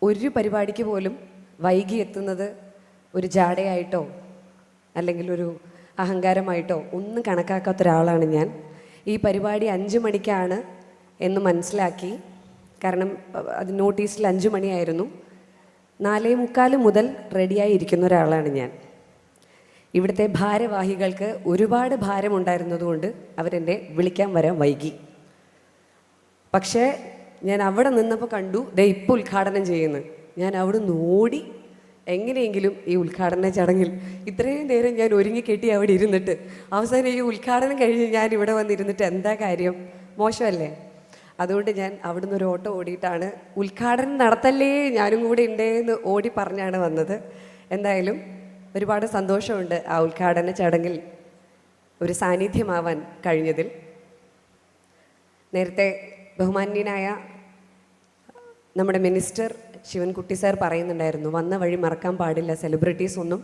ഒരു പരിപാടിക്ക് പോലും വൈകി എത്തുന്നത് ഒരു ജാടയായിട്ടോ അല്ലെങ്കിൽ ഒരു അഹങ്കാരമായിട്ടോ ഒന്നും കണക്കാക്കാത്ത ഒരാളാണ് ഞാൻ. ഈ പരിപാടി 5 മണിക്കാണ് എന്ന് മനസ്സിലാക്കി. കാരണം അത് നോട്ടീസിൽ 5 മണിയായിരുന്നു. 4:45 മുതൽ റെഡിയായി ഇരിക്കുന്ന ഒരാളാണ് ഞാൻ. ഇവിടുത്തെ ഭാരവാഹികൾക്ക് ഒരുപാട് ഭാരമുണ്ടായിരുന്നതുകൊണ്ട് അവരെന്നെ വിളിക്കാൻ വരാൻ വൈകി. പക്ഷേ ഞാൻ അവിടെ നിന്നപ്പോൾ കണ്ടു, ദേ ഇപ്പോൾ ഉദ്ഘാടനം ചെയ്യുന്നു. ഞാൻ അവിടെ നിന്ന് ഓടി എങ്ങനെയെങ്കിലും ഈ ഉദ്ഘാടന ചടങ്ങിൽ ഇത്രയും നേരം ഞാൻ ഒരുങ്ങിക്കെട്ടി അവിടെ ഇരുന്നിട്ട് അവസാനം ഈ ഉദ്ഘാടനം കഴിഞ്ഞ് ഞാൻ ഇവിടെ വന്നിരുന്നിട്ട് എന്താ കാര്യം? മോശമല്ലേ? അതുകൊണ്ട് ഞാൻ അവിടുന്ന് ഒരു ഓട്ടം ഓടിയിട്ടാണ് ഉദ്ഘാടനം നടത്തല്ലേ ഞാനും കൂടെ ഉണ്ടേന്ന് ഓടി പറഞ്ഞാണ് വന്നത്. എന്തായാലും ഒരുപാട് സന്തോഷമുണ്ട് ആ ഉദ്ഘാടന ചടങ്ങിൽ ഒരു സാന്നിധ്യമാവാൻ കഴിഞ്ഞതിൽ. നേരത്തെ ബഹുമാന്യനായ നമ്മുടെ മിനിസ്റ്റർ ശിവൻകുട്ടി സാർ പറയുന്നുണ്ടായിരുന്നു, വന്ന വഴി മറക്കാൻ പാടില്ല, സെലിബ്രിറ്റീസ് ഒന്നും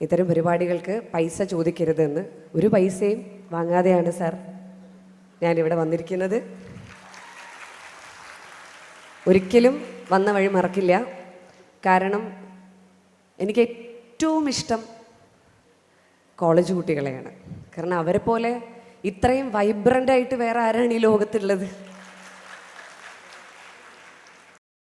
ഇത്തരം പരിപാടികൾക്ക് പൈസ ചോദിക്കരുതെന്ന്. ഒരു പൈസയും വാങ്ങാതെയാണ് സാർ ഞാനിവിടെ വന്നിരിക്കുന്നത്. ഒരിക്കലും വന്ന വഴി മറക്കില്ല. കാരണം എനിക്ക് ഏറ്റവും ഇഷ്ടം കോളേജ് കുട്ടികളെയാണ്. കാരണം അവരെ പോലെ ഇത്രയും വൈബ്രൻ്റായിട്ട് വേറെ ആരാണ് ഈ ലോകത്തുള്ളത്?